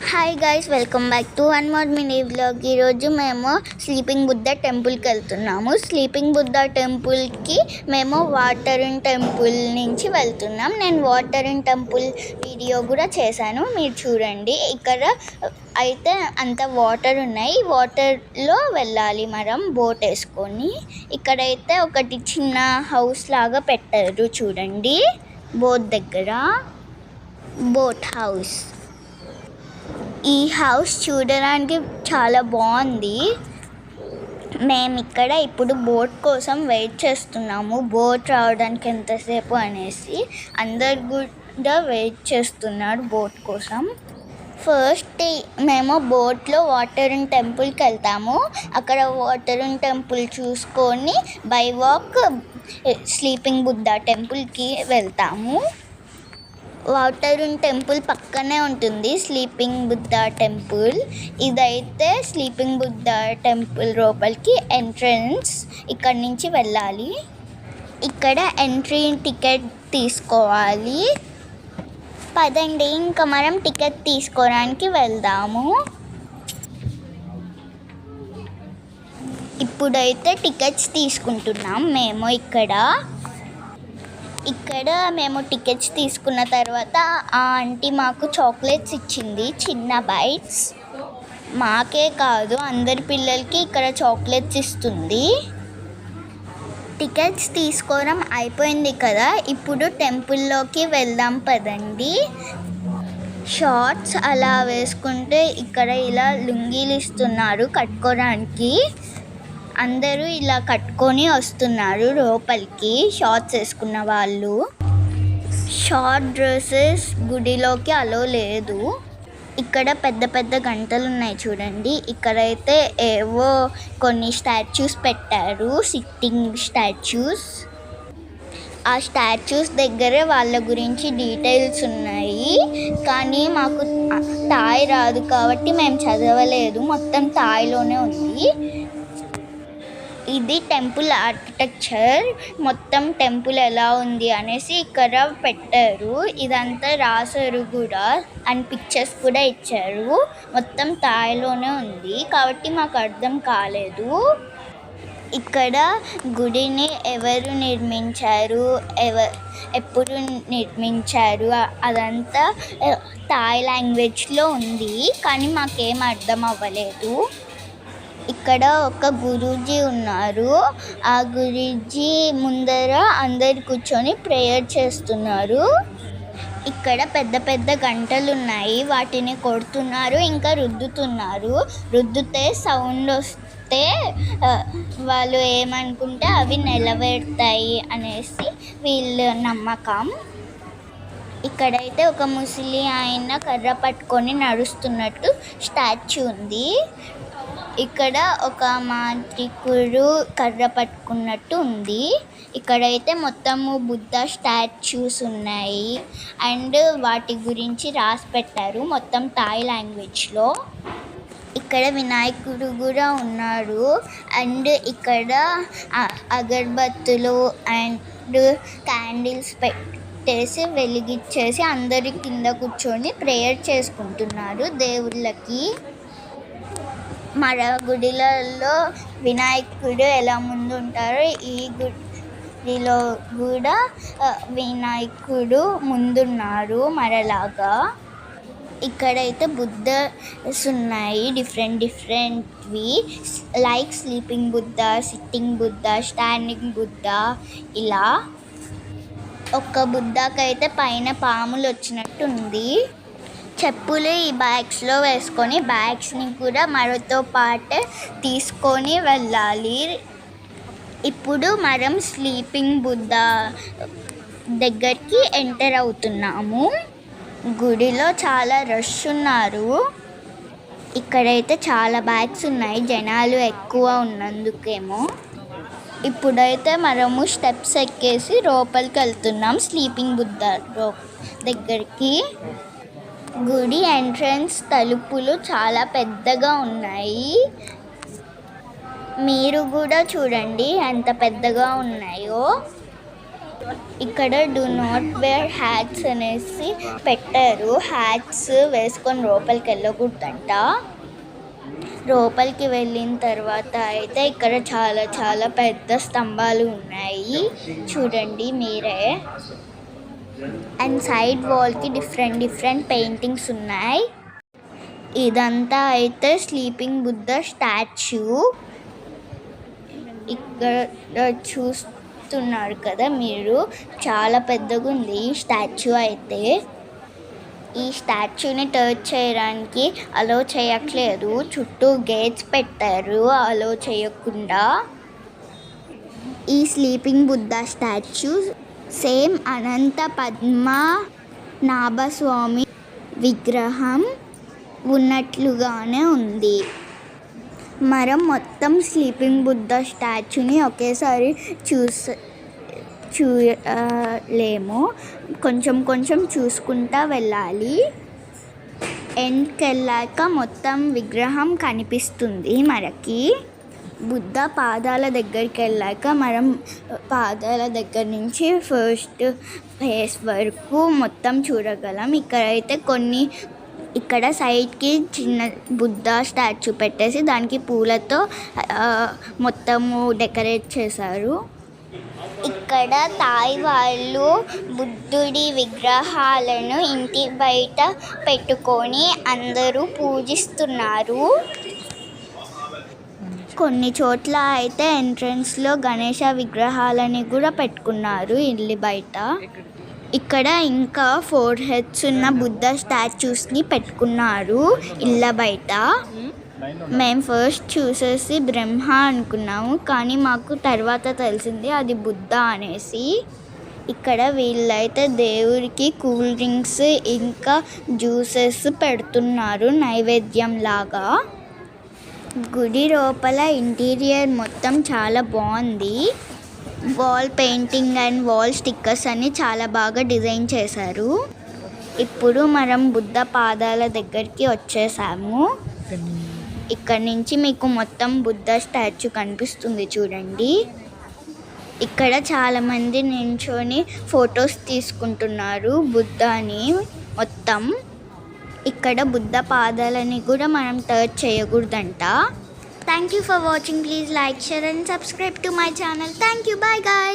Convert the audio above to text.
Hi guys, welcome back to one more mini vlog. ఈరోజు మేము sleeping Buddha టెంపుల్కి వెళ్తున్నాము. స్లీపింగ్ బుద్ధ టెంపుల్కి మేము వాటరిన్ టెంపుల్ నుంచి వెళ్తున్నాం. నేను వాటరిన్ టెంపుల్ వీడియో కూడా చేశాను, మీరు చూడండి. ఇక్కడ అయితే అంత వాటర్ ఉన్నాయి, వాటర్లో వెళ్ళాలి మనం బోట్ వేసుకొని. ఇక్కడైతే ఒకటి చిన్న హౌస్ లాగా పెట్టారు చూడండి, బోట్ దగ్గర బోట్ హౌస్. ఈ హౌస్ చూడడానికి చాలా బాగుంది. మేము ఇక్కడ ఇప్పుడు బోట్ కోసం వెయిట్ చేస్తున్నాము. బోట్ రావడానికి ఎంతసేపు అనేసి అందరు కూడా వెయిట్ చేస్తున్నారు బోట్ కోసం. ఫస్ట్ మేము బోట్లో వాటరిన్ టెంపుల్కి వెళ్తాము. అక్కడ వాటరిన్ టెంపుల్ చూసుకొని బై వాక్ స్లీపింగ్ బుద్ధ టెంపుల్కి వెళ్తాము. వాటరిన్ టెంపుల్ పక్కనే ఉంటుంది స్లీపింగ్ బుద్ధ టెంపుల్. ఇదైతే స్లీపింగ్ బుద్ధ టెంపుల్ లోపలికి ఎంట్రన్స్. ఇక్కడ నుంచి వెళ్ళాలి. ఇక్కడ ఎంట్రీ టికెట్ తీసుకోవాలి. పదండి, ఇంకా మనం టికెట్ తీసుకోవడానికి వెళ్దాము. ఇప్పుడైతే టికెట్స్ తీసుకుంటున్నాం మేము. ఇక్కడ మేము టికెట్స్ తీసుకున్న తర్వాత ఆ ఆంటీ మాకు చాక్లెట్స్ ఇచ్చింది, చిన్న బైట్స్. మాకే కాదు, అందరి పిల్లలకి ఇక్కడ చాక్లెట్స్ ఇస్తుంది. టికెట్స్ తీసుకోవడం అయిపోయింది కదా, ఇప్పుడు టెంపుల్లోకి వెళ్దాం పదండి. షార్ట్స్ అలా వేసుకుంటే ఇక్కడ ఇలా లుంగీలు ఇస్తున్నారు కట్టుకోవడానికి. అందరూ ఇలా కట్టుకొని వస్తున్నారు లోపలికి, షార్ట్స్ వేసుకున్న వాళ్ళు. షార్ట్ డ్రెస్సెస్ గుడిలోకి అలో లేదు. ఇక్కడ పెద్ద పెద్ద గంటలు ఉన్నాయి చూడండి. ఇక్కడైతే ఏవో కొన్ని స్టాచ్యూస్ పెట్టారు, సిట్టింగ్ స్టాచ్యూస్. ఆ స్టాచ్యూస్ దగ్గరే వాళ్ళ గురించి డీటెయిల్స్ ఉన్నాయి, కానీ మాకు థాయ్ రాదు కాబట్టి మేము చదవలేదు. మొత్తం థాయ్లోనే ఉంది. ఇది టెంపుల్ ఆర్కిటెక్చర్. మొత్తం టెంపుల్ ఎలా ఉంది అనేసి ఇక్కడ పెట్టారు. ఇదంతా రాశారు కూడా, అండ్ పిక్చర్స్ కూడా ఇచ్చారు. మొత్తం థాయ్లోనే ఉంది కాబట్టి మాకు అర్థం కాలేదు. ఇక్కడ గుడిని ఎవరు నిర్మించారు, ఎప్పుడు నిర్మించారు అదంతా థాయ్ లాంగ్వేజ్లో ఉంది, కానీ మాకేం అర్థం అవ్వలేదు. ఇక్కడ ఒక గురూజీ ఉన్నారు. ఆ గురూజీ ముందర అందరు కూర్చొని ప్రేయర్ చేస్తున్నారు. ఇక్కడ పెద్ద పెద్ద గంటలు ఉన్నాయి, వాటిని కొడుతున్నారు, ఇంకా రుద్దుతున్నారు. రుద్దితే సౌండ్ వస్తే వాళ్ళు ఏమనుకుంటే అవి నిలబెడతాయి అనేసి వీళ్ళ నమ్మకం. ఇక్కడైతే ఒక ముసలి ఆయన కర్ర పట్టుకొని నడుస్తున్నట్టు స్టాచ్యూ ఉంది. ఇక్కడ ఒక మాంత్రికుడు కర్ర పట్టుకున్నట్టు ఉంది. ఇక్కడైతే మొత్తము బుద్ధ స్టాచ్యూస్ ఉన్నాయి, అండ్ వాటి గురించి రాసి పెట్టారు మొత్తం థాయ్ లాంగ్వేజ్లో. ఇక్కడ వినాయకుడు కూడా ఉన్నారు, అండ్ ఇక్కడ అగరబత్తులు అండ్ క్యాండిల్స్ పెట్టేసి వెలిగించేసి అందరి కింద కూర్చొని ప్రేయర్ చేసుకుంటున్నారు దేవుళ్ళకి. మన గుడిలలో వినాయకుడు ఎలా ముందు ఉంటారో ఈ గుడిలో కూడా వినాయకుడు ముందున్నారు మరలాగా. ఇక్కడైతే బుద్ధస్ ఉన్నాయి, డిఫరెంట్వి, like sleeping Buddha, sitting Buddha, standing Buddha. ఇలా ఒక్క బుద్ధకైతే పైన పాములు వచ్చినట్టు ఉంది. చెప్పులు ఈ బ్యాగ్స్లో వేసుకొని బ్యాగ్స్ని కూడా మరొతో పాటే తీసుకొని వెళ్ళాలి. ఇప్పుడు మనం స్లీపింగ్ బుద్ధ దగ్గరికి ఎంటర్ అవుతున్నాము. గుడిలో చాలా రష్ ఉన్నారు. ఇక్కడైతే చాలా బ్యాగ్స్ ఉన్నాయి, జనాలు ఎక్కువ ఉన్నందుకేమో. ఇప్పుడైతే మనము స్టెప్స్ ఎక్కేసి లోపలికి వెళ్తున్నాం స్లీపింగ్ బుద్ధ దగ్గరికి. గుడి ఎంట్రన్స్ తలుపులు చాలా పెద్దగా ఉన్నాయి. మీరు కూడా చూడండి ఎంత పెద్దగా ఉన్నాయో. ఇక్కడ డూ నాట్ వేర్ హ్యాట్స్ అనేసి పెట్టారు. హ్యాట్స్ వేసుకొని లోపలికి వెళ్ళకూడదంట. లోపలికి వెళ్ళిన తర్వాత అయితే ఇక్కడ చాలా చాలా పెద్ద స్తంభాలు ఉన్నాయి, చూడండి మీరే. అండ్ సైడ్ వాల్కి డిఫరెంట్ పెయింటింగ్స్ ఉన్నాయి. ఇదంతా అయితే స్లీపింగ్ బుద్ధ స్టాచ్యూ. ఇక్కడ చూస్తున్నారు కదా మీరు, చాలా పెద్దగా ఉంది ఈ స్టాచ్యూ అయితే. ఈ స్టాచ్యూని టచ్ చేయడానికి అలో చేయట్లేదు, చుట్టూ గేట్స్ పెట్టారు అలో చేయకుండా. ఈ sleeping Buddha statue same Anantha Padmanabhaswamy విగ్రహం ఉన్నట్లుగానే ఉంది. మనం మొత్తం స్లీపింగ్ బుద్ధ స్టాచ్యూని ఒకేసారి చూడలేము, కొంచెం చూసుకుంటా వెళ్ళాలి. ఎండ్కి వెళ్ళాక మొత్తం విగ్రహం కనిపిస్తుంది మనకి. బుద్ధ పాదాల దగ్గరికి వెళ్ళాక మనం పాదాల దగ్గర నుంచి ఫస్ట్ ఫేస్ వరకు మొత్తం చూడగలం. ఇక్కడ సైడ్కి చిన్న బుద్ధ స్టాచ్యూ పెట్టేసి దానికి పూలతో మొత్తము డెకరేట్ చేశారు. ఇక్కడ తాయ్ వాళ్ళు బుద్ధుడి విగ్రహాలను ఇంటి బయట పెట్టుకొని అందరూ పూజిస్తున్నారు. కొన్ని చోట్ల అయితే ఎంట్రన్స్లో గణేష విగ్రహాలని కూడా పెట్టుకున్నారు ఇల్లు బయట. ఇక్కడ ఇంకా 4 heads ఉన్న బుద్ధ స్టాచ్యూస్ని పెట్టుకున్నారు ఇళ్ళ బయట. మేము ఫస్ట్ చూసేసి బ్రహ్మ అనుకున్నాము, కానీ మాకు తర్వాత తెలిసింది అది బుద్ధ అనేసి. ఇక్కడ వీళ్ళైతే దేవుడికి కూల్ డ్రింక్స్ ఇంకా జ్యూసెస్ పెడుతున్నారు నైవేద్యం లాగా. గుడి లోపల ఇంటీరియర్ మొత్తం చాలా బాగుంది. Wall painting and wall stickers అన్ని చాలా బాగా డిజైన్ చేశారు. ఇప్పుడు మనం బుద్ధ పాదాల దగ్గరికి వచ్చేసాము. ఇక్కడ నుంచి మీకు మొత్తం బుద్ధ స్టాచ్యూ కనిపిస్తుంది చూడండి. ఇక్కడ చాలామంది నించొని ఫొటోస్ తీసుకుంటున్నారు బుద్ధని మొత్తం. ఇక్కడ బుద్ధ పాదాలని కూడా మనం టచ్ చేయకూడదంట. Thank you for watching. Please like, share and subscribe to my channel. Thank you. Bye guys.